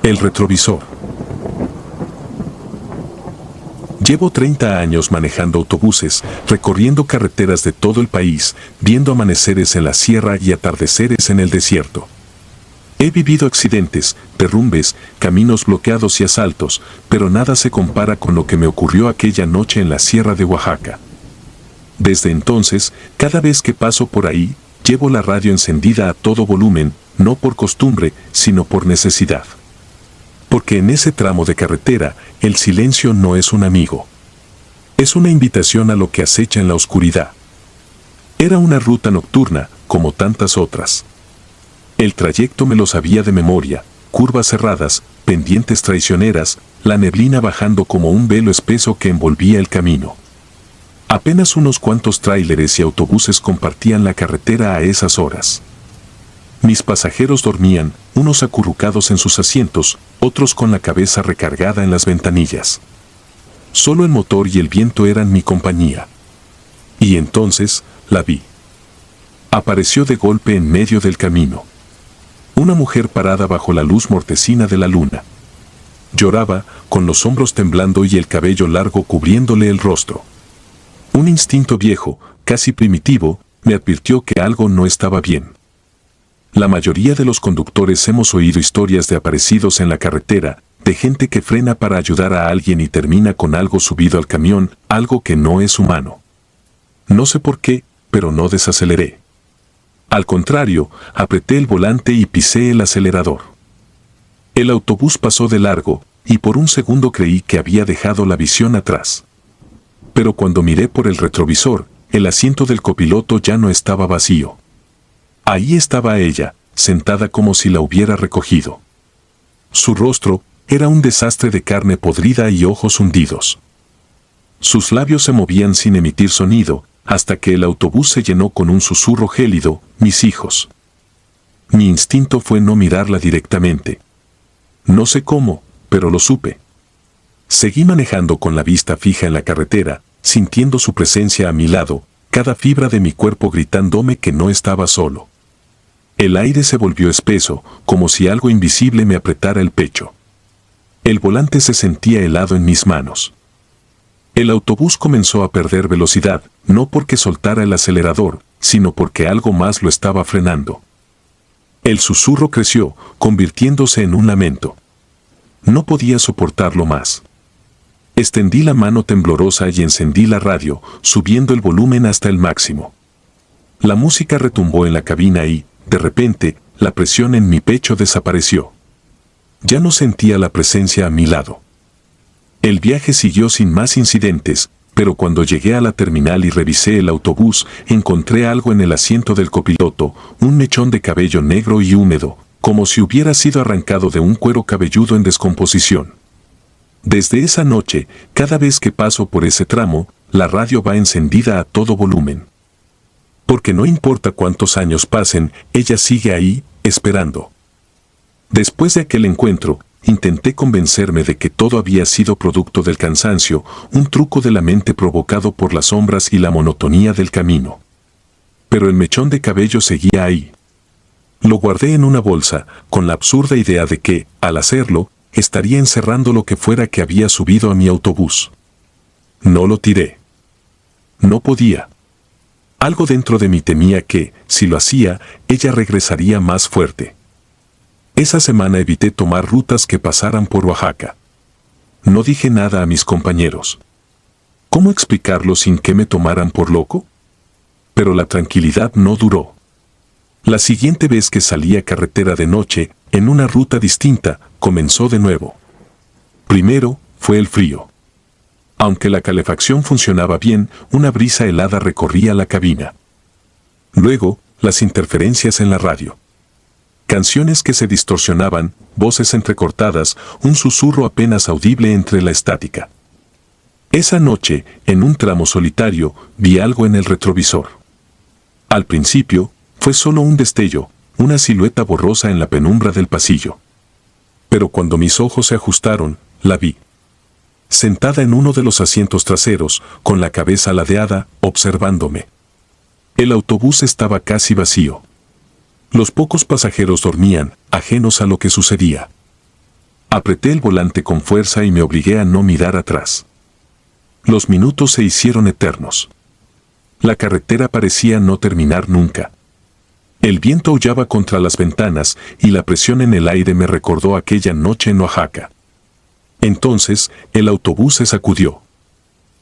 El retrovisor. Llevo 30 años manejando autobuses, recorriendo carreteras de todo el país, viendo amaneceres en la sierra y atardeceres en el desierto. He vivido accidentes, derrumbes, caminos bloqueados y asaltos, pero nada se compara con lo que me ocurrió aquella noche en la sierra de Oaxaca. Desde entonces, cada vez que paso por ahí, llevo la radio encendida a todo volumen, no por costumbre, sino por necesidad. Porque en ese tramo de carretera, el silencio no es un amigo. Es una invitación a lo que acecha en la oscuridad. Era una ruta nocturna, como tantas otras. El trayecto me lo sabía de memoria, curvas cerradas, pendientes traicioneras, la neblina bajando como un velo espeso que envolvía el camino. Apenas unos cuantos tráileres y autobuses compartían la carretera a esas horas. Mis pasajeros dormían, unos acurrucados en sus asientos, otros con la cabeza recargada en las ventanillas. Solo el motor y el viento eran mi compañía. Y entonces, la vi. Apareció de golpe en medio del camino. Una mujer parada bajo la luz mortecina de la luna. Lloraba, con los hombros temblando y el cabello largo cubriéndole el rostro. Un instinto viejo, casi primitivo, me advirtió que algo no estaba bien. La mayoría de los conductores hemos oído historias de aparecidos en la carretera, de gente que frena para ayudar a alguien y termina con algo subido al camión, algo que no es humano. No sé por qué, pero no desaceleré. Al contrario, apreté el volante y pisé el acelerador. El autobús pasó de largo, y por un segundo creí que había dejado la visión atrás. Pero cuando miré por el retrovisor, el asiento del copiloto ya no estaba vacío. Ahí estaba ella, sentada como si la hubiera recogido. Su rostro era un desastre de carne podrida y ojos hundidos. Sus labios se movían sin emitir sonido, hasta que el autobús se llenó con un susurro gélido: mis hijos. Mi instinto fue no mirarla directamente. No sé cómo, pero lo supe. Seguí manejando con la vista fija en la carretera, sintiendo su presencia a mi lado, cada fibra de mi cuerpo gritándome que no estaba solo. El aire se volvió espeso, como si algo invisible me apretara el pecho. El volante se sentía helado en mis manos. El autobús comenzó a perder velocidad, no porque soltara el acelerador, sino porque algo más lo estaba frenando. El susurro creció, convirtiéndose en un lamento. No podía soportarlo más. Extendí la mano temblorosa y encendí la radio, subiendo el volumen hasta el máximo. La música retumbó en la cabina y, de repente, la presión en mi pecho desapareció. Ya no sentía la presencia a mi lado. El viaje siguió sin más incidentes, pero cuando llegué a la terminal y revisé el autobús, encontré algo en el asiento del copiloto, un mechón de cabello negro y húmedo, como si hubiera sido arrancado de un cuero cabelludo en descomposición. Desde esa noche, cada vez que paso por ese tramo, la radio va encendida a todo volumen. Porque no importa cuántos años pasen, ella sigue ahí, esperando. Después de aquel encuentro, intenté convencerme de que todo había sido producto del cansancio, un truco de la mente provocado por las sombras y la monotonía del camino. Pero el mechón de cabello seguía ahí. Lo guardé en una bolsa, con la absurda idea de que, al hacerlo, estaría encerrando lo que fuera que había subido a mi autobús. No lo tiré. No podía. Algo dentro de mí temía que, si lo hacía, ella regresaría más fuerte. Esa semana evité tomar rutas que pasaran por Oaxaca. No dije nada a mis compañeros. ¿Cómo explicarlo sin que me tomaran por loco? Pero la tranquilidad no duró. La siguiente vez que salí a carretera de noche, en una ruta distinta, comenzó de nuevo. Primero, fue el frío. Aunque la calefacción funcionaba bien, una brisa helada recorría la cabina. Luego, las interferencias en la radio. Canciones que se distorsionaban, voces entrecortadas, un susurro apenas audible entre la estática. Esa noche, en un tramo solitario, vi algo en el retrovisor. Al principio, fue solo un destello, una silueta borrosa en la penumbra del pasillo. Pero cuando mis ojos se ajustaron, la vi. Sentada en uno de los asientos traseros, con la cabeza ladeada, observándome. El autobús estaba casi vacío. Los pocos pasajeros dormían, ajenos a lo que sucedía. Apreté el volante con fuerza y me obligué a no mirar atrás. Los minutos se hicieron eternos. La carretera parecía no terminar nunca. El viento aullaba contra las ventanas y la presión en el aire me recordó aquella noche en Oaxaca. Entonces, el autobús se sacudió.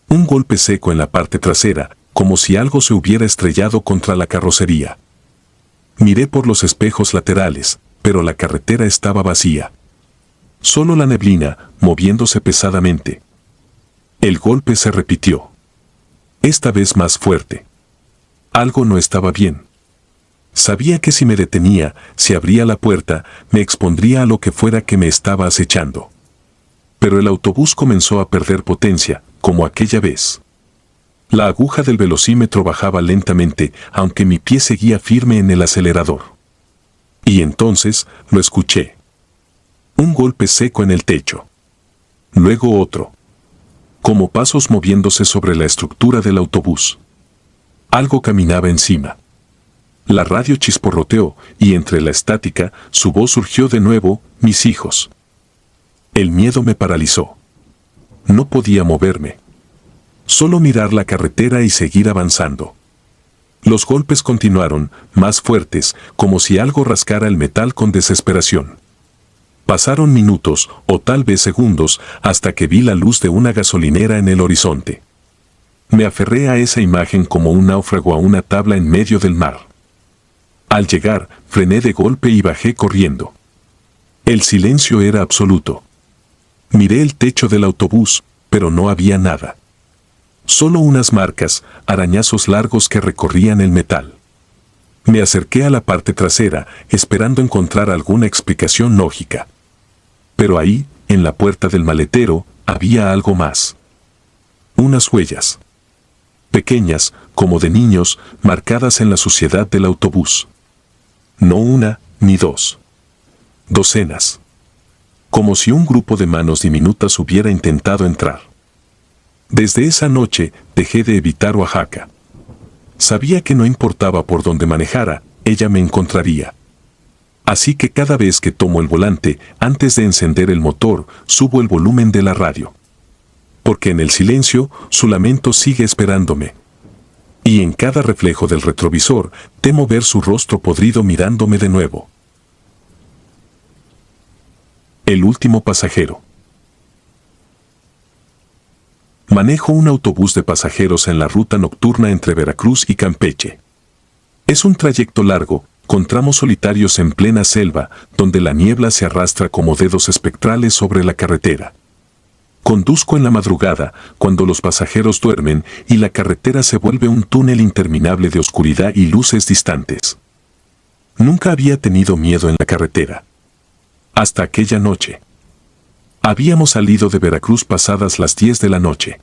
Un golpe seco en la parte trasera, como si algo se hubiera estrellado contra la carrocería. Miré por los espejos laterales, pero la carretera estaba vacía. Solo la neblina, moviéndose pesadamente. El golpe se repitió. Esta vez más fuerte. Algo no estaba bien. Sabía que si me detenía, si abría la puerta, me expondría a lo que fuera que me estaba acechando. Pero el autobús comenzó a perder potencia, como aquella vez. La aguja del velocímetro bajaba lentamente, aunque mi pie seguía firme en el acelerador. Y entonces, lo escuché. Un golpe seco en el techo. Luego otro. Como pasos moviéndose sobre la estructura del autobús. Algo caminaba encima. La radio chisporroteó, y entre la estática, su voz surgió de nuevo: mis hijos. El miedo me paralizó. No podía moverme. Solo mirar la carretera y seguir avanzando. Los golpes continuaron, más fuertes, como si algo rascara el metal con desesperación. Pasaron minutos, o tal vez segundos, hasta que vi la luz de una gasolinera en el horizonte. Me aferré a esa imagen como un náufrago a una tabla en medio del mar. Al llegar, frené de golpe y bajé corriendo. El silencio era absoluto. Miré el techo del autobús, pero no había nada. Solo unas marcas, arañazos largos que recorrían el metal. Me acerqué a la parte trasera, esperando encontrar alguna explicación lógica. Pero ahí, en la puerta del maletero, había algo más. Unas huellas. Pequeñas, como de niños, marcadas en la suciedad del autobús. No una, ni dos. Docenas. Como si un grupo de manos diminutas hubiera intentado entrar. Desde esa noche, dejé de evitar Oaxaca. Sabía que no importaba por dónde manejara, ella me encontraría. Así que cada vez que tomo el volante, antes de encender el motor, subo el volumen de la radio. Porque en el silencio, su lamento sigue esperándome. Y en cada reflejo del retrovisor, temo ver su rostro podrido mirándome de nuevo. El último pasajero. Manejo un autobús de pasajeros en la ruta nocturna entre Veracruz y Campeche. Es un trayecto largo, con tramos solitarios en plena selva, donde la niebla se arrastra como dedos espectrales sobre la carretera. Conduzco en la madrugada, cuando los pasajeros duermen y la carretera se vuelve un túnel interminable de oscuridad y luces distantes. Nunca había tenido miedo en la carretera. Hasta aquella noche. Habíamos salido de Veracruz pasadas las 10 de la noche.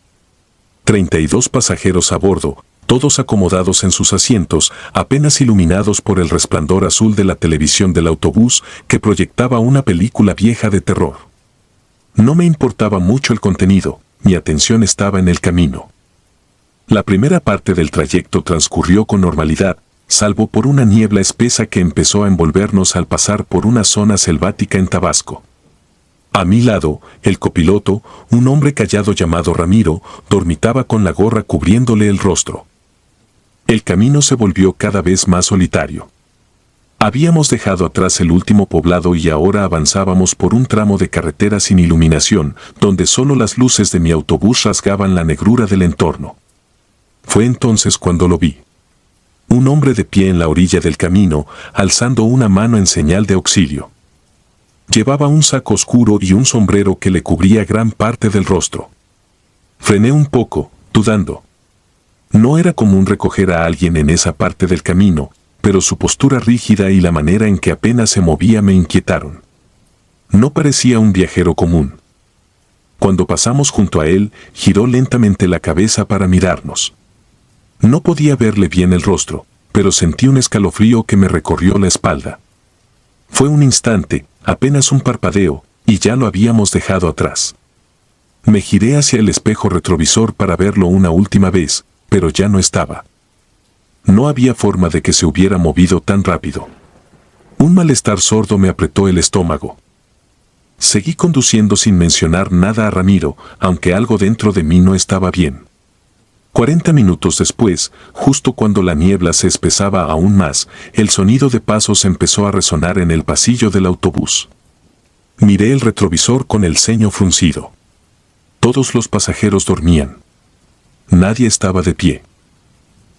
32 pasajeros a bordo, todos acomodados en sus asientos, apenas iluminados por el resplandor azul de la televisión del autobús que proyectaba una película vieja de terror. No me importaba mucho el contenido, mi atención estaba en el camino. La primera parte del trayecto transcurrió con normalidad, salvo por una niebla espesa que empezó a envolvernos al pasar por una zona selvática en Tabasco. A mi lado, el copiloto, un hombre callado llamado Ramiro, dormitaba con la gorra cubriéndole el rostro. El camino se volvió cada vez más solitario. Habíamos dejado atrás el último poblado y ahora avanzábamos por un tramo de carretera sin iluminación, donde solo las luces de mi autobús rasgaban la negrura del entorno. Fue entonces cuando lo vi. Un hombre de pie en la orilla del camino, alzando una mano en señal de auxilio. Llevaba un saco oscuro y un sombrero que le cubría gran parte del rostro. Frené un poco, dudando. No era común recoger a alguien en esa parte del camino, pero su postura rígida y la manera en que apenas se movía me inquietaron. No parecía un viajero común. Cuando pasamos junto a él, giró lentamente la cabeza para mirarnos. No podía verle bien el rostro, pero sentí un escalofrío que me recorrió la espalda. Fue un instante, apenas un parpadeo, y ya lo habíamos dejado atrás. Me giré hacia el espejo retrovisor para verlo una última vez, pero ya no estaba. No había forma de que se hubiera movido tan rápido. Un malestar sordo me apretó el estómago. Seguí conduciendo sin mencionar nada a Ramiro, aunque algo dentro de mí no estaba bien. 40 minutos después, justo cuando la niebla se espesaba aún más, el sonido de pasos empezó a resonar en el pasillo del autobús. Miré el retrovisor con el ceño fruncido. Todos los pasajeros dormían. Nadie estaba de pie.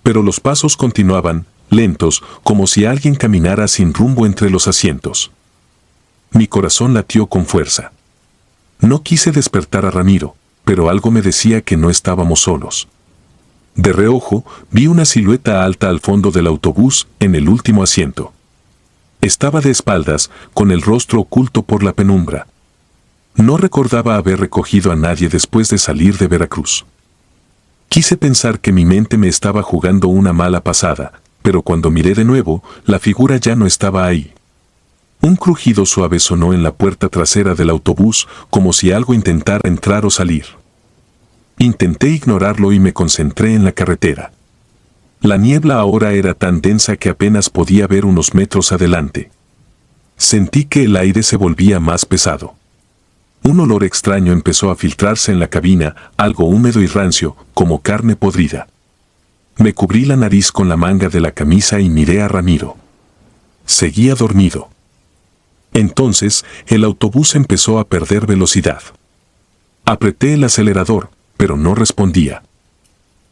Pero los pasos continuaban, lentos, como si alguien caminara sin rumbo entre los asientos. Mi corazón latió con fuerza. No quise despertar a Ramiro, pero algo me decía que no estábamos solos. De reojo, vi una silueta alta al fondo del autobús, en el último asiento. Estaba de espaldas, con el rostro oculto por la penumbra. No recordaba haber recogido a nadie después de salir de Veracruz. Quise pensar que mi mente me estaba jugando una mala pasada, pero cuando miré de nuevo, la figura ya no estaba ahí. Un crujido suave sonó en la puerta trasera del autobús, como si algo intentara entrar o salir. Intenté ignorarlo y me concentré en la carretera. La niebla ahora era tan densa que apenas podía ver unos metros adelante. Sentí que el aire se volvía más pesado. Un olor extraño empezó a filtrarse en la cabina, algo húmedo y rancio, como carne podrida. Me cubrí la nariz con la manga de la camisa y miré a Ramiro. Seguía dormido. Entonces, el autobús empezó a perder velocidad. Apreté el acelerador, pero no respondía.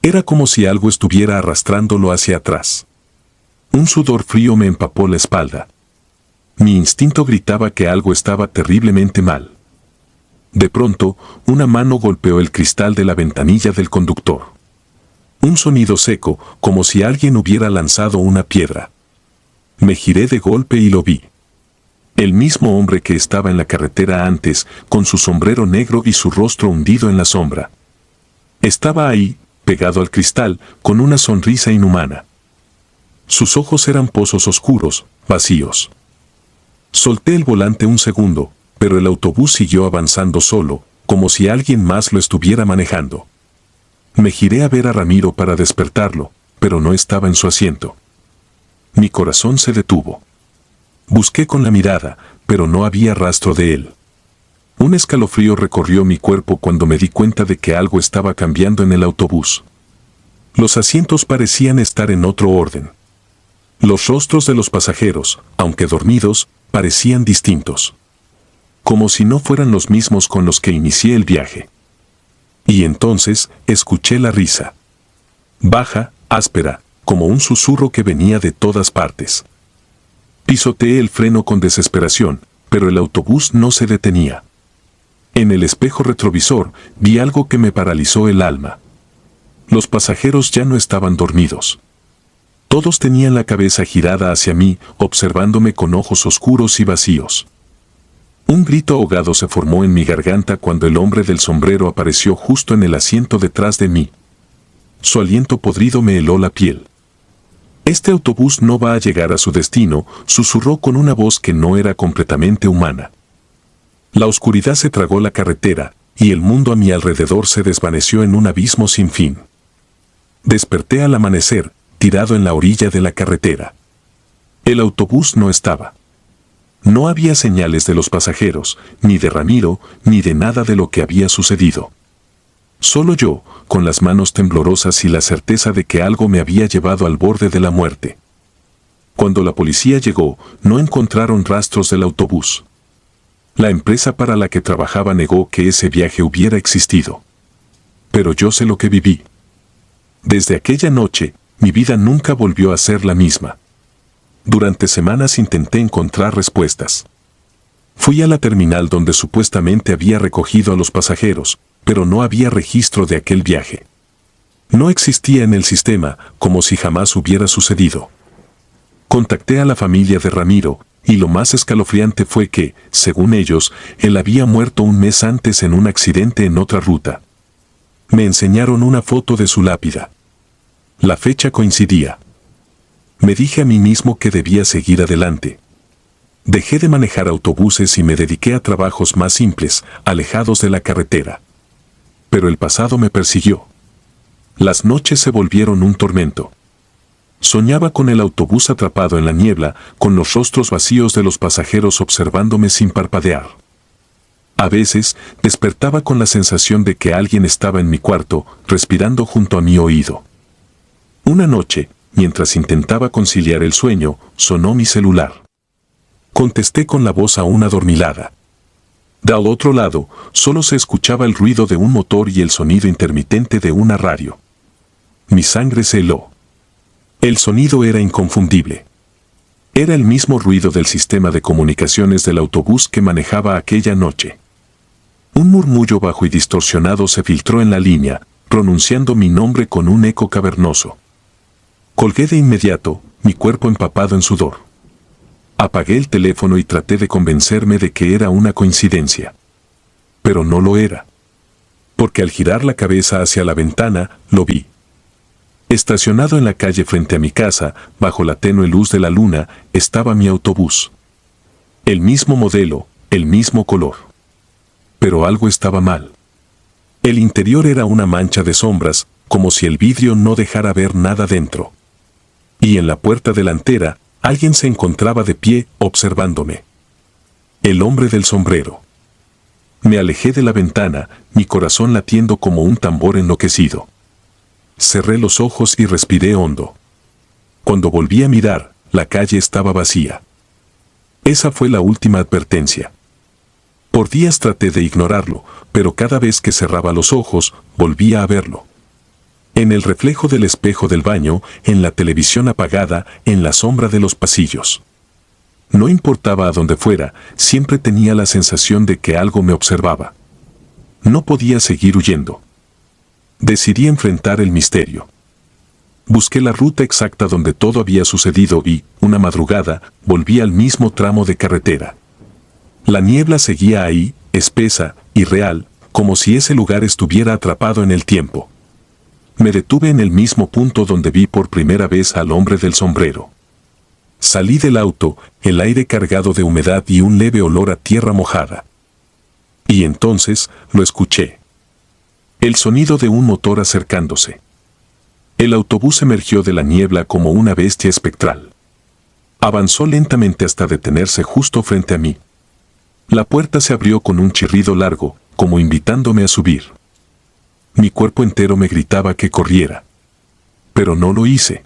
Era como si algo estuviera arrastrándolo hacia atrás. Un sudor frío me empapó la espalda. Mi instinto gritaba que algo estaba terriblemente mal. De pronto, una mano golpeó el cristal de la ventanilla del conductor. Un sonido seco, como si alguien hubiera lanzado una piedra. Me giré de golpe y lo vi. El mismo hombre que estaba en la carretera antes, con su sombrero negro y su rostro hundido en la sombra. Estaba ahí, pegado al cristal, con una sonrisa inhumana. Sus ojos eran pozos oscuros, vacíos. Solté el volante un segundo, pero el autobús siguió avanzando solo, como si alguien más lo estuviera manejando. Me giré a ver a Ramiro para despertarlo, pero no estaba en su asiento. Mi corazón se detuvo. Busqué con la mirada, pero no había rastro de él. Un escalofrío recorrió mi cuerpo cuando me di cuenta de que algo estaba cambiando en el autobús. Los asientos parecían estar en otro orden. Los rostros de los pasajeros, aunque dormidos, parecían distintos. Como si no fueran los mismos con los que inicié el viaje. Y entonces, escuché la risa. Baja, áspera, como un susurro que venía de todas partes. Pisoteé el freno con desesperación, pero el autobús no se detenía. En el espejo retrovisor, vi algo que me paralizó el alma. Los pasajeros ya no estaban dormidos. Todos tenían la cabeza girada hacia mí, observándome con ojos oscuros y vacíos. Un grito ahogado se formó en mi garganta cuando el hombre del sombrero apareció justo en el asiento detrás de mí. Su aliento podrido me heló la piel. «Este autobús no va a llegar a su destino», susurró con una voz que no era completamente humana. La oscuridad se tragó la carretera, y el mundo a mi alrededor se desvaneció en un abismo sin fin. Desperté al amanecer, tirado en la orilla de la carretera. El autobús no estaba. No había señales de los pasajeros, ni de Ramiro, ni de nada de lo que había sucedido. Solo yo, con las manos temblorosas y la certeza de que algo me había llevado al borde de la muerte. Cuando la policía llegó, no encontraron rastros del autobús. La empresa para la que trabajaba negó que ese viaje hubiera existido. Pero yo sé lo que viví. Desde aquella noche, mi vida nunca volvió a ser la misma. Durante semanas intenté encontrar respuestas. Fui a la terminal donde supuestamente había recogido a los pasajeros, pero no había registro de aquel viaje. No existía en el sistema, como si jamás hubiera sucedido. Contacté a la familia de Ramiro, y lo más escalofriante fue que, según ellos, él había muerto un mes antes en un accidente en otra ruta. Me enseñaron una foto de su lápida. La fecha coincidía. Me dije a mí mismo que debía seguir adelante. Dejé de manejar autobuses y me dediqué a trabajos más simples, alejados de la carretera. Pero el pasado me persiguió. Las noches se volvieron un tormento. Soñaba con el autobús atrapado en la niebla, con los rostros vacíos de los pasajeros observándome sin parpadear. A veces, despertaba con la sensación de que alguien estaba en mi cuarto, respirando junto a mi oído. Una noche, mientras intentaba conciliar el sueño, sonó mi celular. Contesté con la voz aún adormilada. Del otro lado, solo se escuchaba el ruido de un motor y el sonido intermitente de una radio. Mi sangre se heló. El sonido era inconfundible. Era el mismo ruido del sistema de comunicaciones del autobús que manejaba aquella noche. Un murmullo bajo y distorsionado se filtró en la línea, pronunciando mi nombre con un eco cavernoso. Colgué de inmediato, mi cuerpo empapado en sudor. Apagué el teléfono y traté de convencerme de que era una coincidencia. Pero no lo era. Porque al girar la cabeza hacia la ventana, lo vi. Estacionado en la calle frente a mi casa, bajo la tenue luz de la luna, estaba mi autobús. El mismo modelo, el mismo color. Pero algo estaba mal. El interior era una mancha de sombras, como si el vidrio no dejara ver nada dentro. Y en la puerta delantera, alguien se encontraba de pie, observándome. El hombre del sombrero. Me alejé de la ventana, mi corazón latiendo como un tambor enloquecido. Cerré los ojos y respiré hondo. Cuando volví a mirar, la calle estaba vacía. Esa fue la última advertencia. Por días traté de ignorarlo, pero cada vez que cerraba los ojos, volvía a verlo. En el reflejo del espejo del baño, en la televisión apagada, en la sombra de los pasillos. No importaba a dónde fuera, siempre tenía la sensación de que algo me observaba. No podía seguir huyendo. Decidí enfrentar el misterio. Busqué la ruta exacta donde todo había sucedido y, una madrugada, volví al mismo tramo de carretera. La niebla seguía ahí, espesa, irreal, como si ese lugar estuviera atrapado en el tiempo. Me detuve en el mismo punto donde vi por primera vez al hombre del sombrero. Salí del auto, el aire cargado de humedad y un leve olor a tierra mojada. Y entonces, lo escuché. El sonido de un motor acercándose. El autobús emergió de la niebla como una bestia espectral. Avanzó lentamente hasta detenerse justo frente a mí. La puerta se abrió con un chirrido largo, como invitándome a subir. Mi cuerpo entero me gritaba que corriera. Pero no lo hice.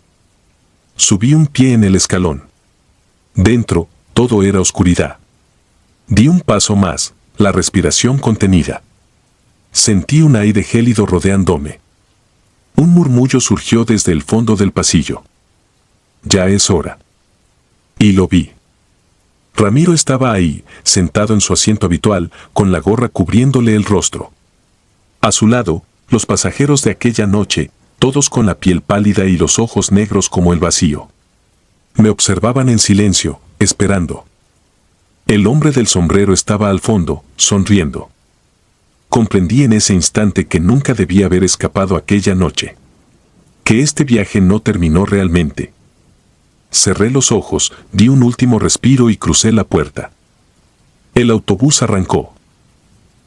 Subí un pie en el escalón. Dentro, todo era oscuridad. Di un paso más, la respiración contenida. Sentí un aire gélido rodeándome. Un murmullo surgió desde el fondo del pasillo. Ya es hora. Y lo vi. Ramiro estaba ahí, sentado en su asiento habitual, con la gorra cubriéndole el rostro. A su lado, los pasajeros de aquella noche, todos con la piel pálida y los ojos negros como el vacío. Me observaban en silencio, esperando. El hombre del sombrero estaba al fondo, sonriendo. Comprendí en ese instante que nunca debía haber escapado aquella noche. Que este viaje no terminó realmente. Cerré los ojos, di un último respiro y crucé la puerta. El autobús arrancó.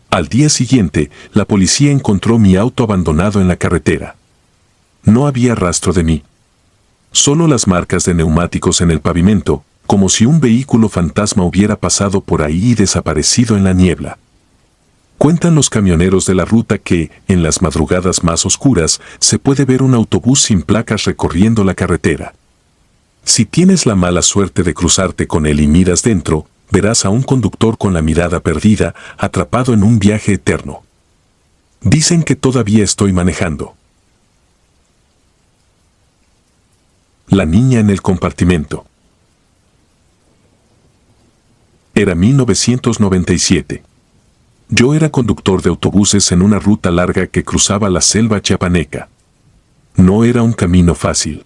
Al día siguiente, la policía encontró mi auto abandonado en la carretera. No había rastro de mí. Solo las marcas de neumáticos en el pavimento, como si un vehículo fantasma hubiera pasado por ahí y desaparecido en la niebla. Cuentan los camioneros de la ruta que, en las madrugadas más oscuras, se puede ver un autobús sin placas recorriendo la carretera. Si tienes la mala suerte de cruzarte con él y miras dentro, verás a un conductor con la mirada perdida, atrapado en un viaje eterno. Dicen que todavía estoy manejando. La niña en el compartimento. Era 1997. Yo era conductor de autobuses en una ruta larga que cruzaba la selva chiapaneca. No era un camino fácil.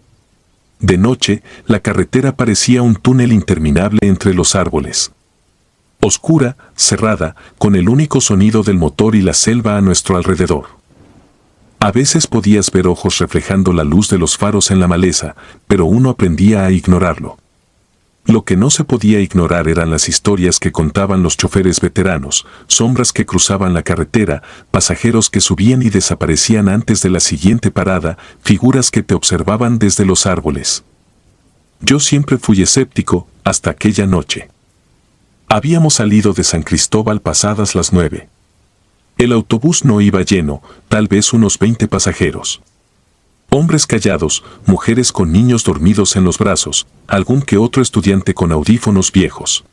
De noche, la carretera parecía un túnel interminable entre los árboles. Oscura, cerrada, con el único sonido del motor y la selva a nuestro alrededor. A veces podías ver ojos reflejando la luz de los faros en la maleza, pero uno aprendía a ignorarlo. Lo que no se podía ignorar eran las historias que contaban los choferes veteranos, sombras que cruzaban la carretera, pasajeros que subían y desaparecían antes de la siguiente parada, figuras que te observaban desde los árboles. Yo siempre fui escéptico, hasta aquella noche. Habíamos salido de San Cristóbal pasadas las 9. El autobús no iba lleno, tal vez unos 20 pasajeros. Hombres callados, mujeres con niños dormidos en los brazos, algún que otro estudiante con audífonos viejos.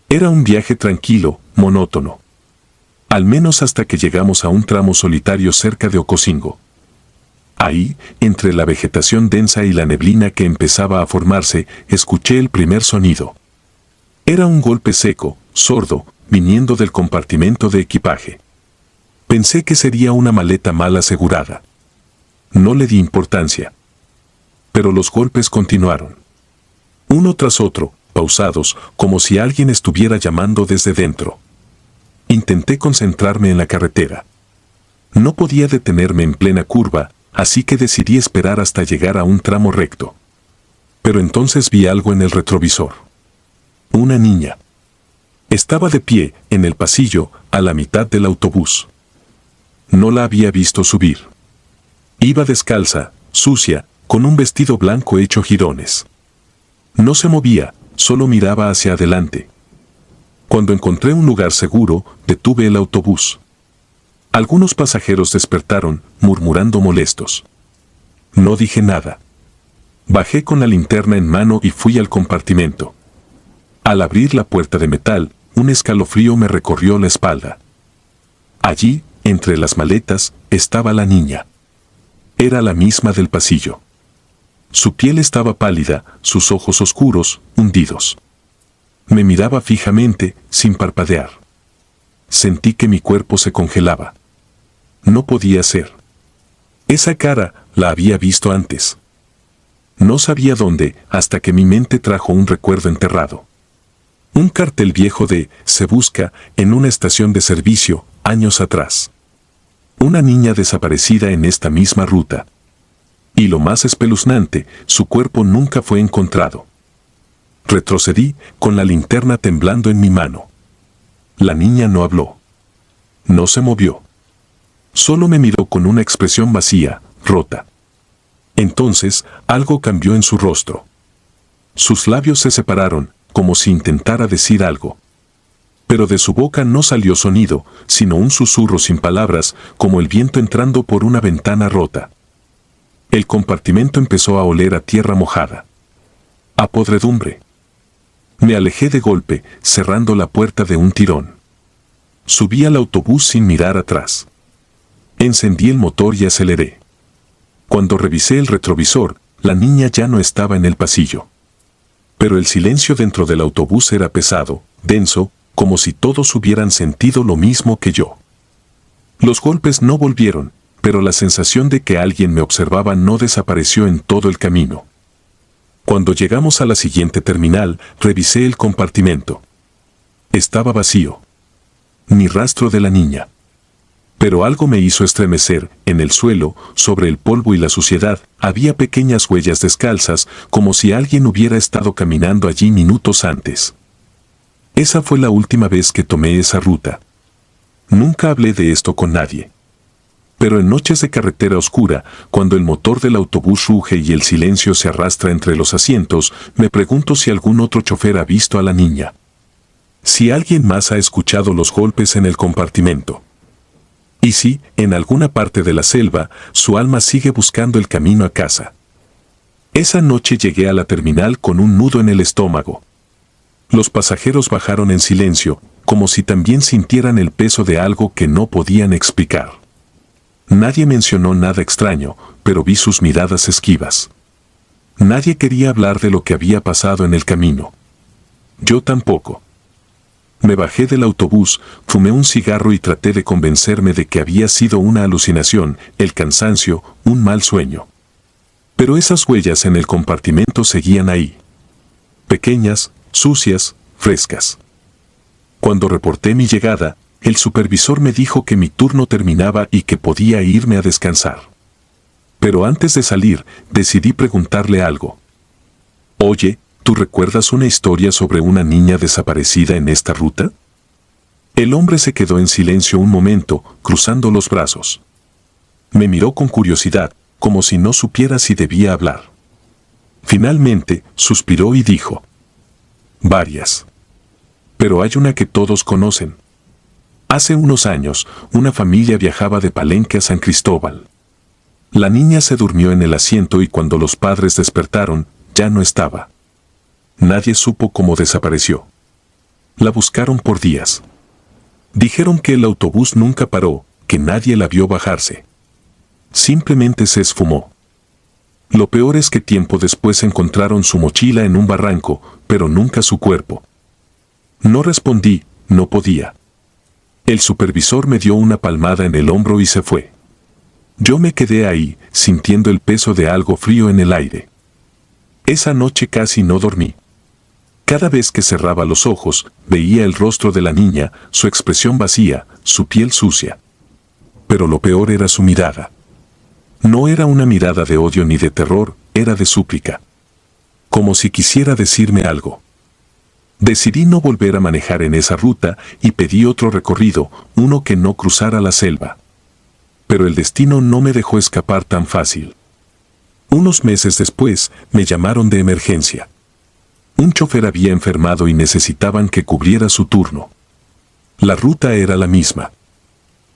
Era un viaje tranquilo, monótono. Al menos hasta que llegamos a un tramo solitario cerca de Ocosingo. Ahí, entre la vegetación densa y la neblina que empezaba a formarse, escuché el primer sonido. Era un golpe seco, sordo, viniendo del compartimento de equipaje. Pensé que sería una maleta mal asegurada. No le di importancia. Pero los golpes continuaron. Uno tras otro, pausados, como si alguien estuviera llamando desde dentro. Intenté concentrarme en la carretera. No podía detenerme en plena curva, así que decidí esperar hasta llegar a un tramo recto. Pero entonces vi algo en el retrovisor. Una niña. Estaba de pie, en el pasillo, a la mitad del autobús. No la había visto subir. Iba descalza, sucia, con un vestido blanco hecho jirones. No se movía, solo miraba hacia adelante. Cuando encontré un lugar seguro, detuve el autobús. Algunos pasajeros despertaron, murmurando molestos. No dije nada. Bajé con la linterna en mano y fui al compartimento. Al abrir la puerta de metal, un escalofrío me recorrió la espalda. Allí, entre las maletas, estaba la niña. Era la misma del pasillo. Su piel estaba pálida, sus ojos oscuros, hundidos. Me miraba fijamente, sin parpadear. Sentí que mi cuerpo se congelaba. No podía ser. Esa cara la había visto antes. No sabía dónde, hasta que mi mente trajo un recuerdo enterrado. Un cartel viejo de "Se busca" en una estación de servicio, años atrás. Una niña desaparecida en esta misma ruta. Y lo más espeluznante, su cuerpo nunca fue encontrado. Retrocedí, con la linterna temblando en mi mano. La niña no habló. No se movió. Solo me miró con una expresión vacía, rota. Entonces, algo cambió en su rostro. Sus labios se separaron, como si intentara decir algo. Pero de su boca no salió sonido, sino un susurro sin palabras, como el viento entrando por una ventana rota. El compartimento empezó a oler a tierra mojada. A podredumbre. Me alejé de golpe, cerrando la puerta de un tirón. Subí al autobús sin mirar atrás. Encendí el motor y aceleré. Cuando revisé el retrovisor, la niña ya no estaba en el pasillo. Pero el silencio dentro del autobús era pesado, denso, como si todos hubieran sentido lo mismo que yo. Los golpes no volvieron, pero la sensación de que alguien me observaba no desapareció en todo el camino. Cuando llegamos a la siguiente terminal, revisé el compartimento. Estaba vacío. Ni rastro de la niña. Pero algo me hizo estremecer. En el suelo, sobre el polvo y la suciedad, había pequeñas huellas descalzas, como si alguien hubiera estado caminando allí minutos antes. Esa fue la última vez que tomé esa ruta. Nunca hablé de esto con nadie. Pero en noches de carretera oscura, cuando el motor del autobús ruge y el silencio se arrastra entre los asientos, me pregunto si algún otro chofer ha visto a la niña. Si alguien más ha escuchado los golpes en el compartimento. Y si, en alguna parte de la selva, su alma sigue buscando el camino a casa. Esa noche llegué a la terminal con un nudo en el estómago. Los pasajeros bajaron en silencio, como si también sintieran el peso de algo que no podían explicar. Nadie mencionó nada extraño, pero vi sus miradas esquivas. Nadie quería hablar de lo que había pasado en el camino. Yo tampoco. Me bajé del autobús, fumé un cigarro y traté de convencerme de que había sido una alucinación, el cansancio, un mal sueño. Pero esas huellas en el compartimento seguían ahí. Pequeñas, sucias, frescas. Cuando reporté mi llegada, el supervisor me dijo que mi turno terminaba y que podía irme a descansar. Pero antes de salir, decidí preguntarle algo. Oye, ¿tú recuerdas una historia sobre una niña desaparecida en esta ruta? El hombre se quedó en silencio un momento, cruzando los brazos. Me miró con curiosidad, como si no supiera si debía hablar. Finalmente, suspiró y dijo: varias. Pero hay una que todos conocen. Hace unos años, una familia viajaba de Palenque a San Cristóbal. La niña se durmió en el asiento y cuando los padres despertaron, ya no estaba. Nadie supo cómo desapareció. La buscaron por días. Dijeron que el autobús nunca paró, que nadie la vio bajarse. Simplemente se esfumó. Lo peor es que tiempo después encontraron su mochila en un barranco, pero nunca su cuerpo. No respondí, no podía. El supervisor me dio una palmada en el hombro y se fue. Yo me quedé ahí, sintiendo el peso de algo frío en el aire. Esa noche casi no dormí. Cada vez que cerraba los ojos, veía el rostro de la niña, su expresión vacía, su piel sucia. Pero lo peor era su mirada. No era una mirada de odio ni de terror, era de súplica. Como si quisiera decirme algo. Decidí no volver a manejar en esa ruta y pedí otro recorrido, uno que no cruzara la selva. Pero el destino no me dejó escapar tan fácil. Unos meses después, me llamaron de emergencia. Un chofer había enfermado y necesitaban que cubriera su turno. La ruta era la misma.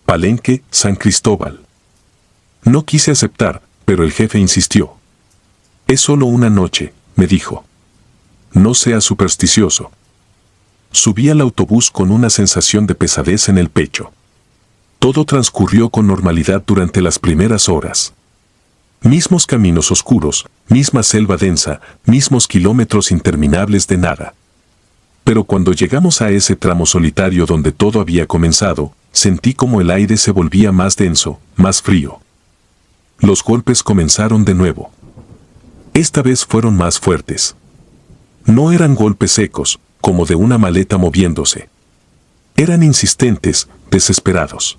Palenque, San Cristóbal. No quise aceptar, pero el jefe insistió. Es solo una noche, me dijo. No seas supersticioso. Subí al autobús con una sensación de pesadez en el pecho. Todo transcurrió con normalidad durante las primeras horas. Mismos caminos oscuros, misma selva densa, mismos kilómetros interminables de nada. Pero cuando llegamos a ese tramo solitario donde todo había comenzado, sentí como el aire se volvía más denso, más frío. Los golpes comenzaron de nuevo. Esta vez fueron más fuertes. No eran golpes secos, como de una maleta moviéndose. Eran insistentes, desesperados.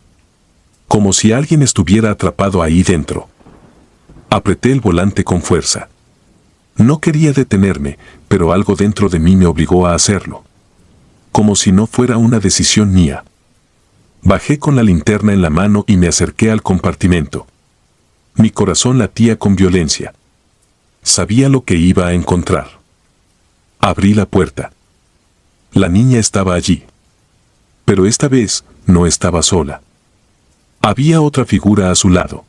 Como si alguien estuviera atrapado ahí dentro. Apreté el volante con fuerza. No quería detenerme, pero algo dentro de mí me obligó a hacerlo. Como si no fuera una decisión mía. Bajé con la linterna en la mano y me acerqué al compartimento. Mi corazón latía con violencia. Sabía lo que iba a encontrar. Abrí la puerta. La niña estaba allí. Pero esta vez no estaba sola. Había otra figura a su lado.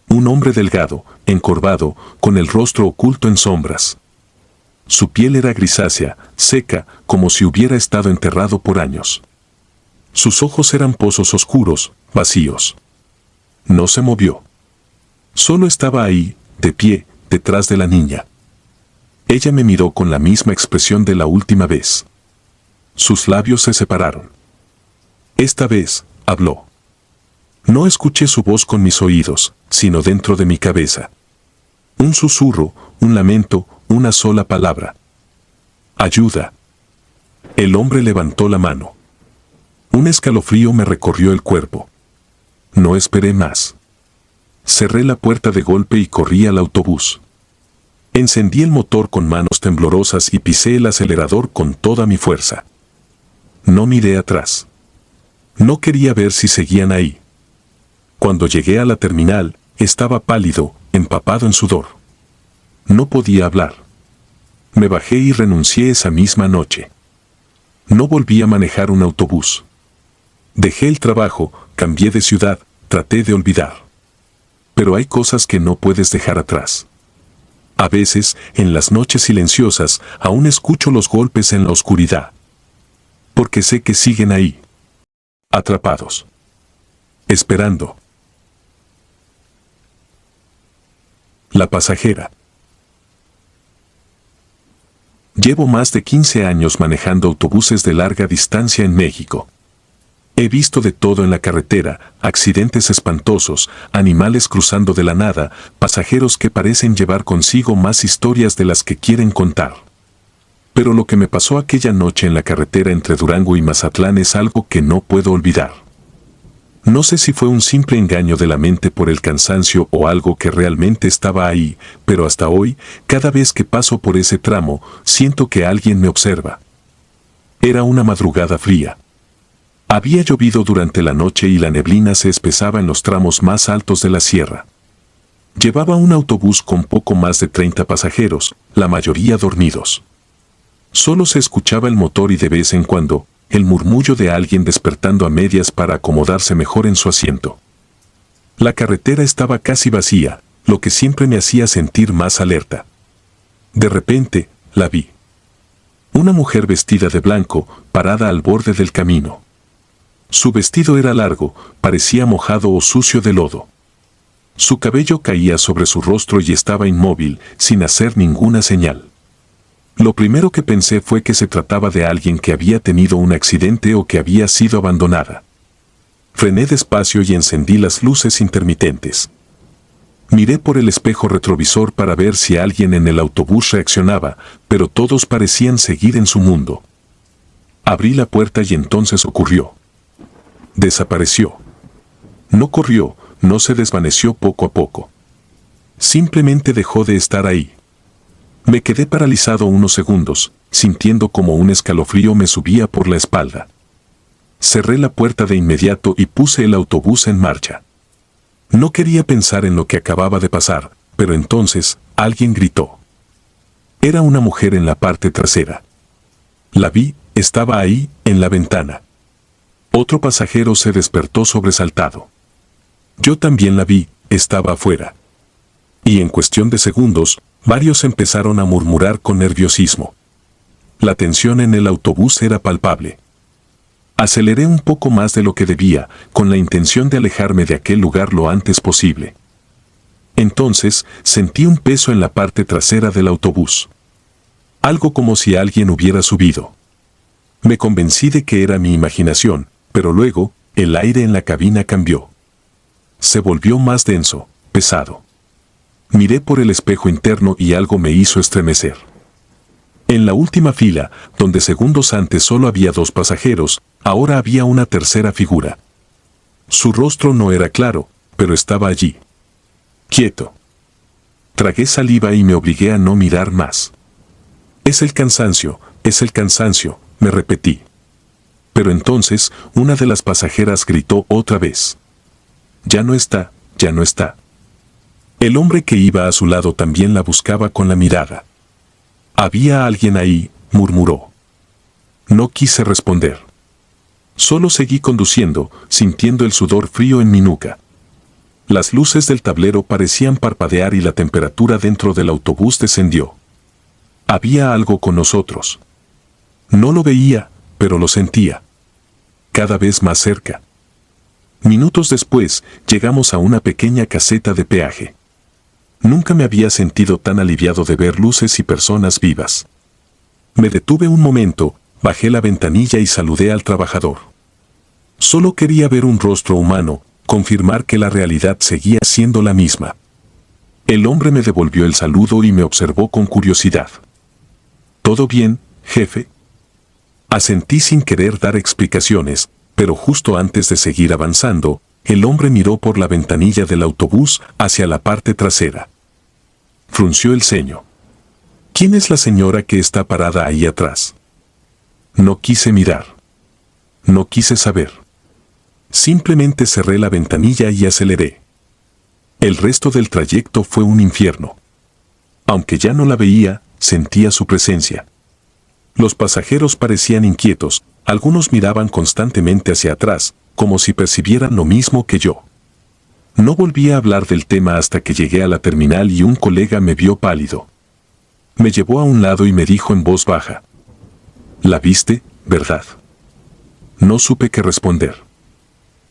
Un hombre delgado, encorvado, con el rostro oculto en sombras. Su piel era grisácea, seca, como si hubiera estado enterrado por años. Sus ojos eran pozos oscuros, vacíos. No se movió. Solo estaba ahí, de pie, detrás de la niña. Ella me miró con la misma expresión de la última vez. Sus labios se separaron. Esta vez, habló. No escuché su voz con mis oídos, sino dentro de mi cabeza. Un susurro, un lamento, una sola palabra. Ayuda. El hombre levantó la mano. Un escalofrío me recorrió el cuerpo. No esperé más. Cerré la puerta de golpe y corrí al autobús. Encendí el motor con manos temblorosas y pisé el acelerador con toda mi fuerza. No miré atrás. No quería ver si seguían ahí. Cuando llegué a la terminal, estaba pálido, empapado en sudor. No podía hablar. Me bajé y renuncié esa misma noche. No volví a manejar un autobús. Dejé el trabajo, cambié de ciudad, traté de olvidar. Pero hay cosas que no puedes dejar atrás. A veces, en las noches silenciosas, aún escucho los golpes en la oscuridad. Porque sé que siguen ahí. Atrapados. Esperando. La pasajera. Llevo más de 15 años manejando autobuses de larga distancia en México. He visto de todo en la carretera, accidentes espantosos, animales cruzando de la nada, pasajeros que parecen llevar consigo más historias de las que quieren contar. Pero lo que me pasó aquella noche en la carretera entre Durango y Mazatlán es algo que no puedo olvidar. No sé si fue un simple engaño de la mente por el cansancio o algo que realmente estaba ahí, pero hasta hoy, cada vez que paso por ese tramo, siento que alguien me observa. Era una madrugada fría. Había llovido durante la noche y la neblina se espesaba en los tramos más altos de la sierra. Llevaba un autobús con poco más de 30 pasajeros, la mayoría dormidos. Solo se escuchaba el motor y de vez en cuando, el murmullo de alguien despertando a medias para acomodarse mejor en su asiento. La carretera estaba casi vacía, lo que siempre me hacía sentir más alerta. De repente, la vi. Una mujer vestida de blanco, parada al borde del camino. Su vestido era largo, parecía mojado o sucio de lodo. Su cabello caía sobre su rostro y estaba inmóvil, sin hacer ninguna señal. Lo primero que pensé fue que se trataba de alguien que había tenido un accidente o que había sido abandonada. Frené despacio y encendí las luces intermitentes. Miré por el espejo retrovisor para ver si alguien en el autobús reaccionaba, pero todos parecían seguir en su mundo. Abrí la puerta y entonces ocurrió. Desapareció. No corrió, no se desvaneció poco a poco. Simplemente dejó de estar ahí. Me quedé paralizado unos segundos, sintiendo como un escalofrío me subía por la espalda. Cerré la puerta de inmediato y puse el autobús en marcha. No quería pensar en lo que acababa de pasar, pero entonces, alguien gritó. Era una mujer en la parte trasera. La vi, estaba ahí, en la ventana. Otro pasajero se despertó sobresaltado. Yo también la vi, estaba afuera. Y en cuestión de segundos, varios empezaron a murmurar con nerviosismo. La tensión en el autobús era palpable. Aceleré un poco más de lo que debía, con la intención de alejarme de aquel lugar lo antes posible. Entonces, sentí un peso en la parte trasera del autobús. Algo como si alguien hubiera subido. Me convencí de que era mi imaginación, pero luego, el aire en la cabina cambió. Se volvió más denso, pesado. Miré por el espejo interno y algo me hizo estremecer. En la última fila, donde segundos antes solo había 2 pasajeros, ahora había una tercera figura. Su rostro no era claro, pero estaba allí. Quieto. Tragué saliva y me obligué a no mirar más. Es el cansancio, me repetí. Pero entonces, una de las pasajeras gritó otra vez. Ya no está, ya no está. El hombre que iba a su lado también la buscaba con la mirada. Había alguien ahí, murmuró. No quise responder. Solo seguí conduciendo, sintiendo el sudor frío en mi nuca. Las luces del tablero parecían parpadear y la temperatura dentro del autobús descendió. Había algo con nosotros. No lo veía, pero lo sentía. Cada vez más cerca. Minutos después, llegamos a una pequeña caseta de peaje. Nunca me había sentido tan aliviado de ver luces y personas vivas. Me detuve un momento, bajé la ventanilla y saludé al trabajador. Solo quería ver un rostro humano, confirmar que la realidad seguía siendo la misma. El hombre me devolvió el saludo y me observó con curiosidad. ¿Todo bien, jefe? Asentí sin querer dar explicaciones, pero justo antes de seguir avanzando, el hombre miró por la ventanilla del autobús hacia la parte trasera. Frunció el ceño. ¿Quién es la señora que está parada ahí atrás? No quise mirar. No quise saber. Simplemente cerré la ventanilla y aceleré. El resto del trayecto fue un infierno. Aunque ya no la veía, sentía su presencia. Los pasajeros parecían inquietos, algunos miraban constantemente hacia atrás, como si percibieran lo mismo que yo. No volví a hablar del tema hasta que llegué a la terminal y un colega me vio pálido. Me llevó a un lado y me dijo en voz baja. ¿La viste, verdad? No supe qué responder.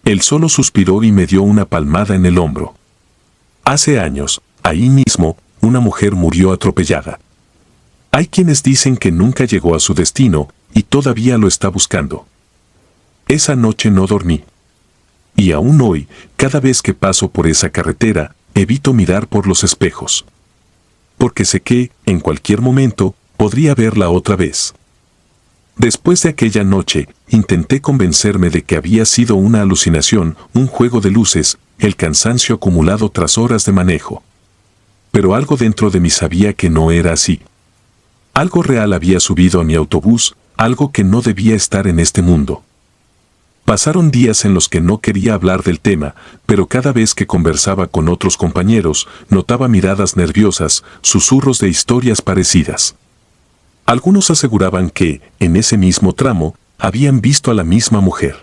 Él solo suspiró y me dio una palmada en el hombro. Hace años, ahí mismo, una mujer murió atropellada. Hay quienes dicen que nunca llegó a su destino y todavía lo está buscando. Esa noche no dormí. Y aún hoy, cada vez que paso por esa carretera, evito mirar por los espejos. Porque sé que, en cualquier momento, podría verla otra vez. Después de aquella noche, intenté convencerme de que había sido una alucinación, un juego de luces, el cansancio acumulado tras horas de manejo. Pero algo dentro de mí sabía que no era así. Algo real había subido a mi autobús, algo que no debía estar en este mundo. Pasaron días en los que no quería hablar del tema, pero cada vez que conversaba con otros compañeros, notaba miradas nerviosas, susurros de historias parecidas. Algunos aseguraban que, en ese mismo tramo, habían visto a la misma mujer.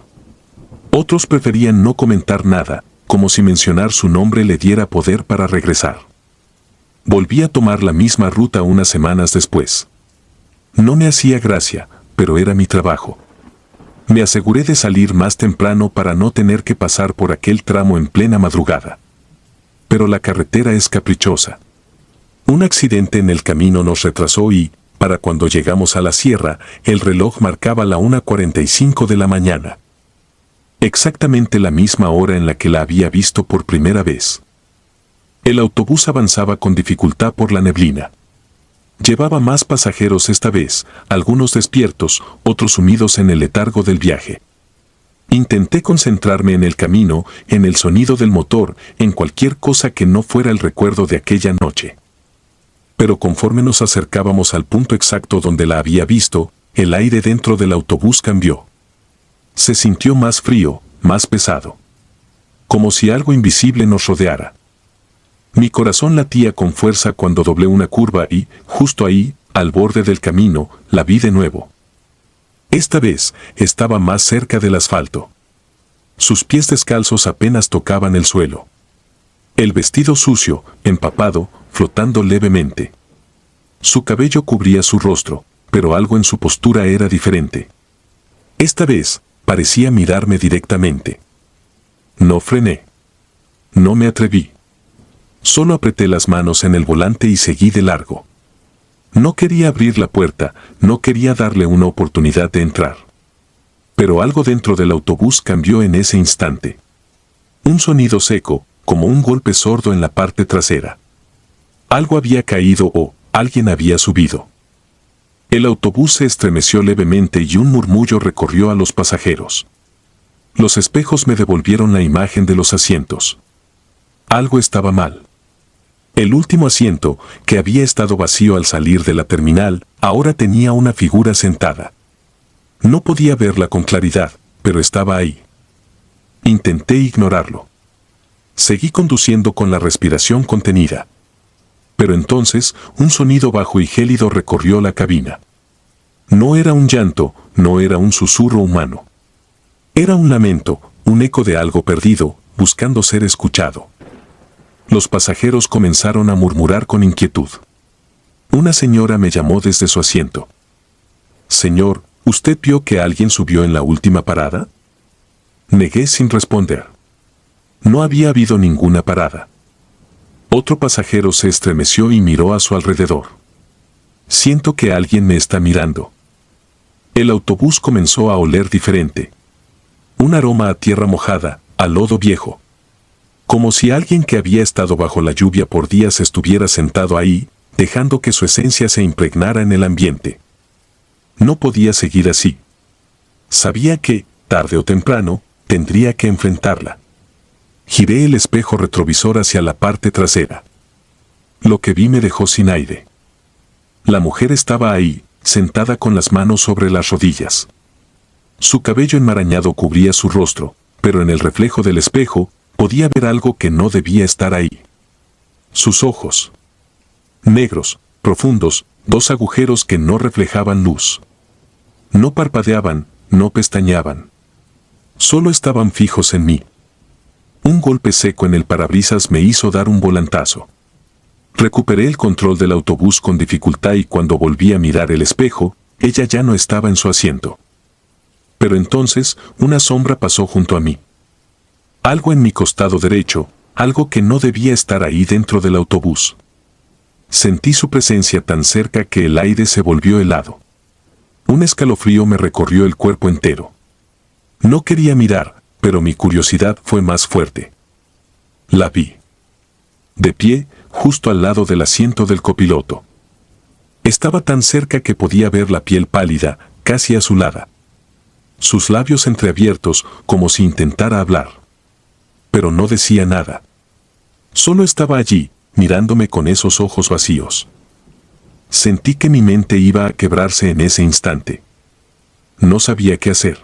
Otros preferían no comentar nada, como si mencionar su nombre le diera poder para regresar. Volví a tomar la misma ruta unas semanas después. No me hacía gracia, pero era mi trabajo. Me aseguré de salir más temprano para no tener que pasar por aquel tramo en plena madrugada. Pero la carretera es caprichosa. Un accidente en el camino nos retrasó y, para cuando llegamos a la sierra, el reloj marcaba la 1:45 de la mañana. Exactamente la misma hora en la que la había visto por primera vez. El autobús avanzaba con dificultad por la neblina. Llevaba más pasajeros esta vez, algunos despiertos, otros sumidos en el letargo del viaje. Intenté concentrarme en el camino, en el sonido del motor, en cualquier cosa que no fuera el recuerdo de aquella noche. Pero conforme nos acercábamos al punto exacto donde la había visto, el aire dentro del autobús cambió. Se sintió más frío, más pesado. Como si algo invisible nos rodeara. Mi corazón latía con fuerza cuando doblé una curva y, justo ahí, al borde del camino, la vi de nuevo. Esta vez, estaba más cerca del asfalto. Sus pies descalzos apenas tocaban el suelo. El vestido sucio, empapado, flotando levemente. Su cabello cubría su rostro, pero algo en su postura era diferente. Esta vez, parecía mirarme directamente. No frené. No me atreví. Solo apreté las manos en el volante y seguí de largo. No quería abrir la puerta, no quería darle una oportunidad de entrar. Pero algo dentro del autobús cambió en ese instante. Un sonido seco, como un golpe sordo en la parte trasera. Algo había caído o alguien había subido. El autobús se estremeció levemente y un murmullo recorrió a los pasajeros. Los espejos me devolvieron la imagen de los asientos. Algo estaba mal. El último asiento, que había estado vacío al salir de la terminal, ahora tenía una figura sentada. No podía verla con claridad, pero estaba ahí. Intenté ignorarlo. Seguí conduciendo con la respiración contenida. Pero entonces, un sonido bajo y gélido recorrió la cabina. No era un llanto, no era un susurro humano. Era un lamento, un eco de algo perdido, buscando ser escuchado. Los pasajeros comenzaron a murmurar con inquietud. Una señora me llamó desde su asiento. «Señor, ¿usted vio que alguien subió en la última parada?» Negué sin responder. No había habido ninguna parada. Otro pasajero se estremeció y miró a su alrededor. «Siento que alguien me está mirando». El autobús comenzó a oler diferente. Un aroma a tierra mojada, a lodo viejo. Como si alguien que había estado bajo la lluvia por días estuviera sentado ahí, dejando que su esencia se impregnara en el ambiente. No podía seguir así. Sabía que, tarde o temprano, tendría que enfrentarla. Giré el espejo retrovisor hacia la parte trasera. Lo que vi me dejó sin aire. La mujer estaba ahí, sentada con las manos sobre las rodillas. Su cabello enmarañado cubría su rostro, pero en el reflejo del espejo, podía ver algo que no debía estar ahí. Sus ojos. Negros, profundos, dos agujeros que no reflejaban luz. No parpadeaban, no pestañeaban. Solo estaban fijos en mí. Un golpe seco en el parabrisas me hizo dar un volantazo. Recuperé el control del autobús con dificultad y cuando volví a mirar el espejo, ella ya no estaba en su asiento. Pero entonces, una sombra pasó junto a mí. Algo en mi costado derecho, algo que no debía estar ahí dentro del autobús. Sentí su presencia tan cerca que el aire se volvió helado. Un escalofrío me recorrió el cuerpo entero. No quería mirar, pero mi curiosidad fue más fuerte. La vi. De pie, justo al lado del asiento del copiloto. Estaba tan cerca que podía ver la piel pálida, casi azulada. Sus labios entreabiertos, como si intentara hablar. Pero no decía nada. Solo estaba allí, mirándome con esos ojos vacíos. Sentí que mi mente iba a quebrarse en ese instante. No sabía qué hacer.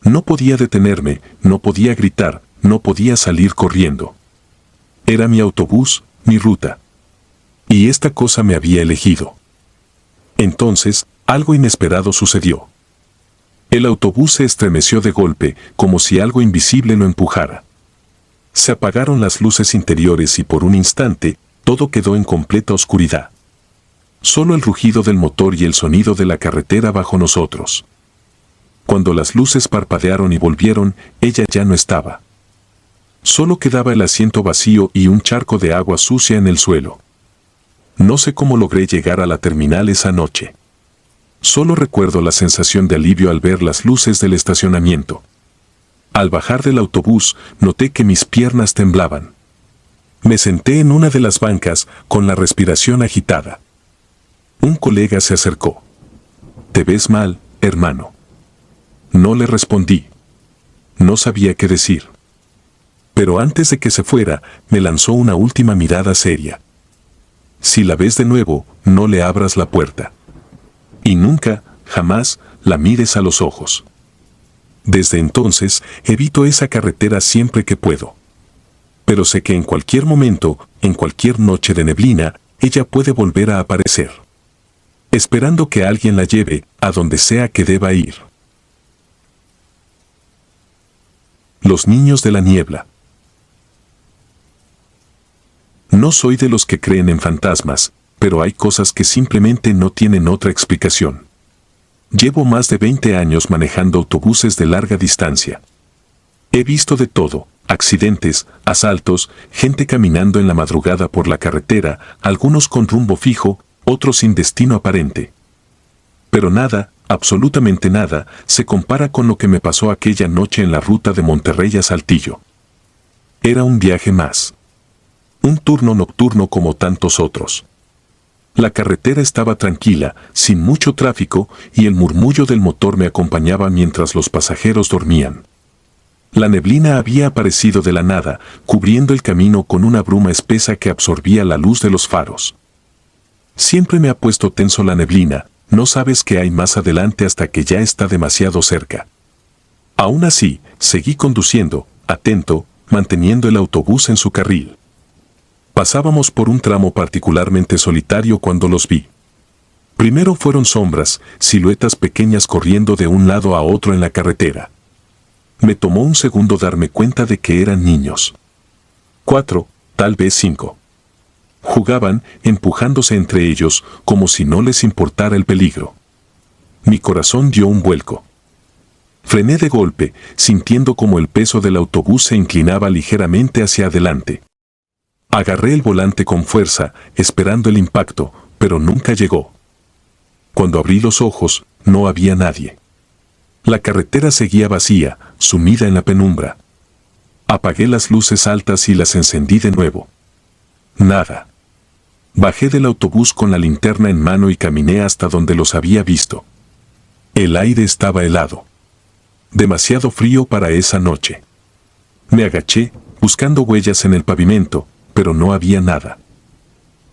No podía detenerme, no podía gritar, no podía salir corriendo. Era mi autobús, mi ruta. Y esta cosa me había elegido. Entonces, algo inesperado sucedió. El autobús se estremeció de golpe, como si algo invisible lo empujara. Se apagaron las luces interiores y por un instante, todo quedó en completa oscuridad. Solo el rugido del motor y el sonido de la carretera bajo nosotros. Cuando las luces parpadearon y volvieron, ella ya no estaba. Solo quedaba el asiento vacío y un charco de agua sucia en el suelo. No sé cómo logré llegar a la terminal esa noche. Solo recuerdo la sensación de alivio al ver las luces del estacionamiento. Al bajar del autobús, noté que mis piernas temblaban. Me senté en una de las bancas, con la respiración agitada. Un colega se acercó. «¿Te ves mal, hermano?» No le respondí. No sabía qué decir. Pero antes de que se fuera, me lanzó una última mirada seria. «Si la ves de nuevo, no le abras la puerta. Y nunca, jamás, la mires a los ojos». Desde entonces, evito esa carretera siempre que puedo. Pero sé que en cualquier momento, en cualquier noche de neblina, ella puede volver a aparecer. Esperando que alguien la lleve a donde sea que deba ir. Los niños de la niebla. No soy de los que creen en fantasmas, pero hay cosas que simplemente no tienen otra explicación. Llevo más de 20 años manejando autobuses de larga distancia. He visto de todo: accidentes, asaltos, gente caminando en la madrugada por la carretera, algunos con rumbo fijo, otros sin destino aparente. Pero nada, absolutamente nada, se compara con lo que me pasó aquella noche en la ruta de Monterrey a Saltillo. Era un viaje más. Un turno nocturno como tantos otros. La carretera estaba tranquila, sin mucho tráfico, y el murmullo del motor me acompañaba mientras los pasajeros dormían. La neblina había aparecido de la nada, cubriendo el camino con una bruma espesa que absorbía la luz de los faros. Siempre me ha puesto tenso la neblina, no sabes qué hay más adelante hasta que ya está demasiado cerca. Aún así, seguí conduciendo, atento, manteniendo el autobús en su carril. Pasábamos por un tramo particularmente solitario cuando los vi. Primero fueron sombras, siluetas pequeñas corriendo de un lado a otro en la carretera. Me tomó un segundo darme cuenta de que eran niños. 4, tal vez 5. Jugaban, empujándose entre ellos, como si no les importara el peligro. Mi corazón dio un vuelco. Frené de golpe, sintiendo como el peso del autobús se inclinaba ligeramente hacia adelante. Agarré el volante con fuerza, esperando el impacto, pero nunca llegó. Cuando abrí los ojos, no había nadie. La carretera seguía vacía, sumida en la penumbra. Apagué las luces altas y las encendí de nuevo. Nada. Bajé del autobús con la linterna en mano y caminé hasta donde los había visto. El aire estaba helado. Demasiado frío para esa noche. Me agaché, buscando huellas en el pavimento, pero no había nada.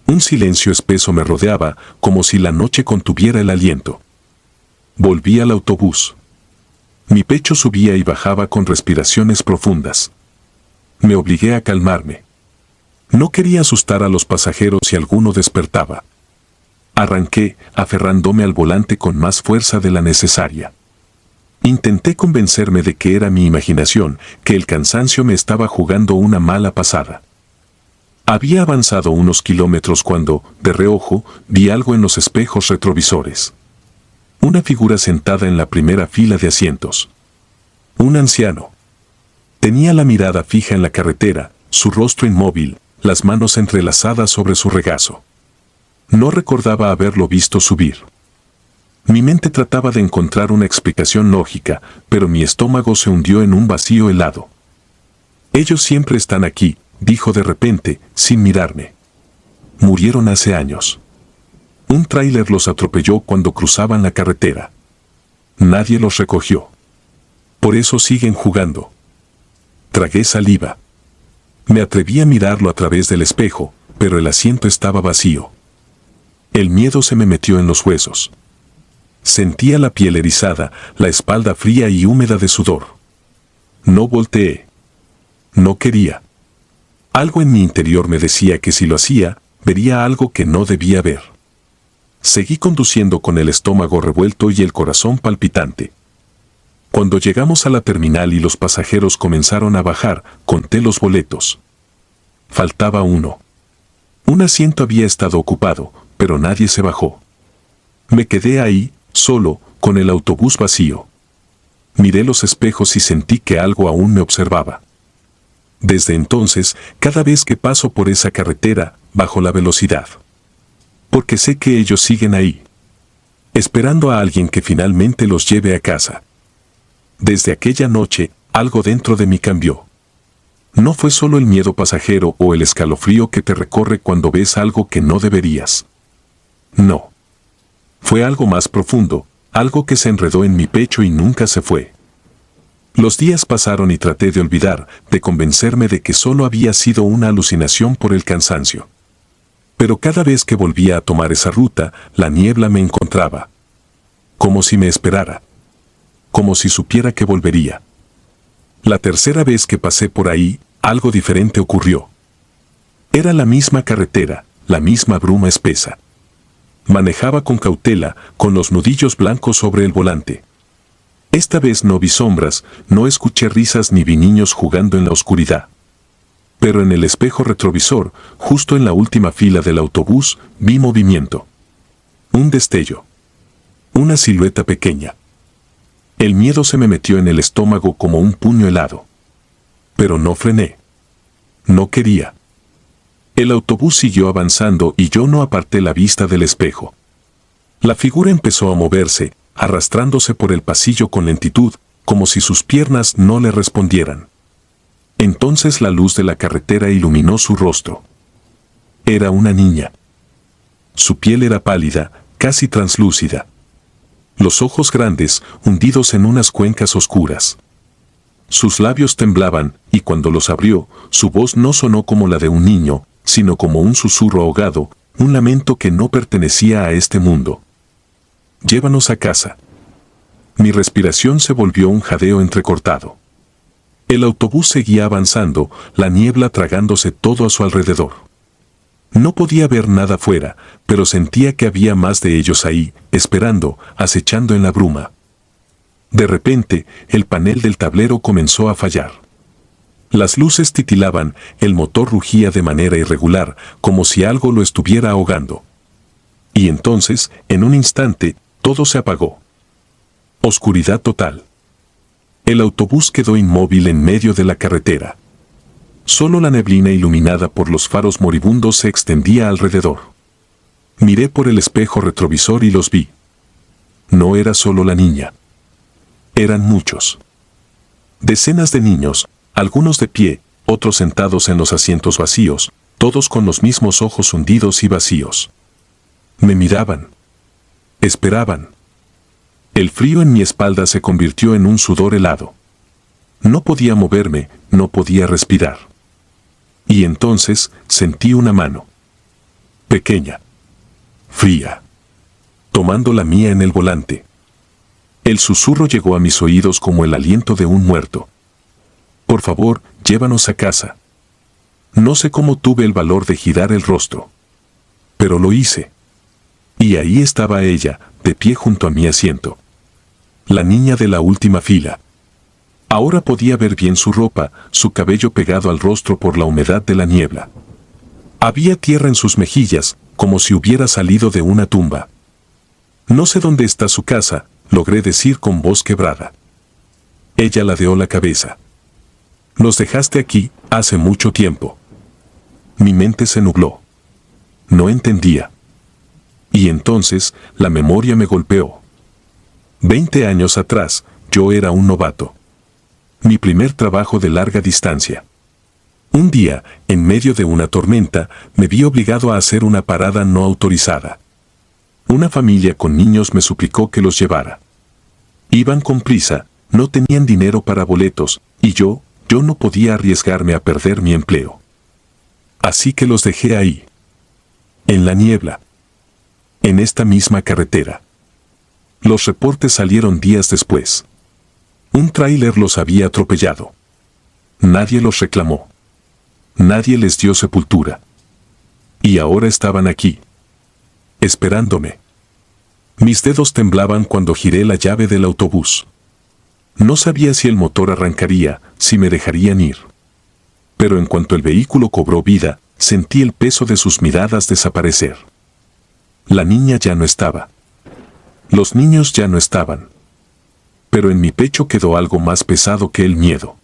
Un silencio espeso me rodeaba, como si la noche contuviera el aliento. Volví al autobús. Mi pecho subía y bajaba con respiraciones profundas. Me obligué a calmarme. No quería asustar a los pasajeros si alguno despertaba. Arranqué, aferrándome al volante con más fuerza de la necesaria. Intenté convencerme de que era mi imaginación, que el cansancio me estaba jugando una mala pasada. Había avanzado unos kilómetros cuando, de reojo, vi algo en los espejos retrovisores. Una figura sentada en la primera fila de asientos. Un anciano. Tenía la mirada fija en la carretera, su rostro inmóvil, las manos entrelazadas sobre su regazo. No recordaba haberlo visto subir. Mi mente trataba de encontrar una explicación lógica, pero mi estómago se hundió en un vacío helado. «Ellos siempre están aquí», dijo de repente, sin mirarme. «Murieron hace años. Un tráiler los atropelló cuando cruzaban la carretera. Nadie los recogió. Por eso siguen jugando». Tragué saliva. Me atreví a mirarlo a través del espejo, pero el asiento estaba vacío. El miedo se me metió en los huesos. Sentía la piel erizada, la espalda fría y húmeda de sudor. No volteé. No quería. Algo en mi interior me decía que si lo hacía, vería algo que no debía ver. Seguí conduciendo con el estómago revuelto y el corazón palpitante. Cuando llegamos a la terminal y los pasajeros comenzaron a bajar, conté los boletos. Faltaba uno. Un asiento había estado ocupado, pero nadie se bajó. Me quedé ahí, solo, con el autobús vacío. Miré los espejos y sentí que algo aún me observaba. Desde entonces, cada vez que paso por esa carretera, bajo la velocidad. Porque sé que ellos siguen ahí, esperando a alguien que finalmente los lleve a casa. Desde aquella noche, algo dentro de mí cambió. No fue solo el miedo pasajero o el escalofrío que te recorre cuando ves algo que no deberías. No. Fue algo más profundo, algo que se enredó en mi pecho y nunca se fue. Los días pasaron y traté de olvidar, de convencerme de que solo había sido una alucinación por el cansancio. Pero cada vez que volvía a tomar esa ruta, la niebla me encontraba. Como si me esperara. Como si supiera que volvería. La tercera vez que pasé por ahí, algo diferente ocurrió. Era la misma carretera, la misma bruma espesa. Manejaba con cautela, con los nudillos blancos sobre el volante. Esta vez no vi sombras, no escuché risas ni vi niños jugando en la oscuridad. Pero en el espejo retrovisor, justo en la última fila del autobús, vi movimiento. Un destello. Una silueta pequeña. El miedo se me metió en el estómago como un puño helado. Pero no frené. No quería. El autobús siguió avanzando y yo no aparté la vista del espejo. La figura empezó a moverse, arrastrándose por el pasillo con lentitud, como si sus piernas no le respondieran. Entonces la luz de la carretera iluminó su rostro. Era una niña. Su piel era pálida, casi translúcida. Los ojos grandes, hundidos en unas cuencas oscuras. Sus labios temblaban, y cuando los abrió, su voz no sonó como la de un niño, sino como un susurro ahogado, un lamento que no pertenecía a este mundo. Llévanos a casa. Mi respiración se volvió un jadeo entrecortado. El autobús seguía avanzando, la niebla tragándose todo a su alrededor. No podía ver nada fuera, pero sentía que había más de ellos ahí, esperando, acechando en la bruma. De repente, el panel del tablero comenzó a fallar. Las luces titilaban, el motor rugía de manera irregular, como si algo lo estuviera ahogando. Y entonces, en un instante, todo se apagó. Oscuridad total. El autobús quedó inmóvil en medio de la carretera. Solo la neblina iluminada por los faros moribundos se extendía alrededor. Miré por el espejo retrovisor y los vi. No era solo la niña. Eran muchos. Decenas de niños, algunos de pie, otros sentados en los asientos vacíos, todos con los mismos ojos hundidos y vacíos. Me miraban. Esperaban. El frío en mi espalda se convirtió en un sudor helado. No podía moverme, no podía respirar. Y entonces sentí una mano. Pequeña. Fría. Tomando la mía en el volante. El susurro llegó a mis oídos como el aliento de un muerto. Por favor, llévanos a casa. No sé cómo tuve el valor de girar el rostro. Pero lo hice. Y ahí estaba ella, de pie junto a mi asiento. La niña de la última fila. Ahora podía ver bien su ropa, su cabello pegado al rostro por la humedad de la niebla. Había tierra en sus mejillas, como si hubiera salido de una tumba. No sé dónde está su casa, logré decir con voz quebrada. Ella ladeó la cabeza. Nos dejaste aquí, hace mucho tiempo. Mi mente se nubló. No entendía. Y entonces, la memoria me golpeó. 20 años atrás, yo era un novato. Mi primer trabajo de larga distancia. Un día, en medio de una tormenta, me vi obligado a hacer una parada no autorizada. Una familia con niños me suplicó que los llevara. Iban con prisa, no tenían dinero para boletos, y yo no podía arriesgarme a perder mi empleo. Así que los dejé ahí. En la niebla. En esta misma carretera. Los reportes salieron días después. Un tráiler los había atropellado. Nadie los reclamó. Nadie les dio sepultura. Y ahora estaban aquí. Esperándome. Mis dedos temblaban cuando giré la llave del autobús. No sabía si el motor arrancaría, si me dejarían ir. Pero en cuanto el vehículo cobró vida, sentí el peso de sus miradas desaparecer. La niña ya no estaba. Los niños ya no estaban. Pero en mi pecho quedó algo más pesado que el miedo.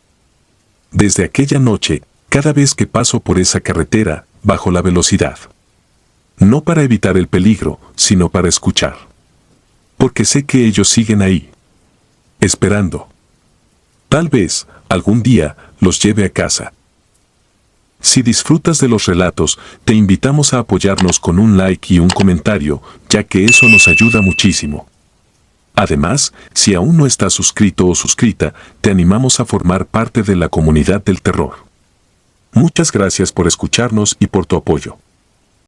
Desde aquella noche, cada vez que paso por esa carretera, bajo la velocidad. No para evitar el peligro, sino para escuchar. Porque sé que ellos siguen ahí. Esperando. Tal vez, algún día, los lleve a casa. Si disfrutas de los relatos, te invitamos a apoyarnos con un like y un comentario, ya que eso nos ayuda muchísimo. Además, si aún no estás suscrito o suscrita, te animamos a formar parte de la comunidad del terror. Muchas gracias por escucharnos y por tu apoyo.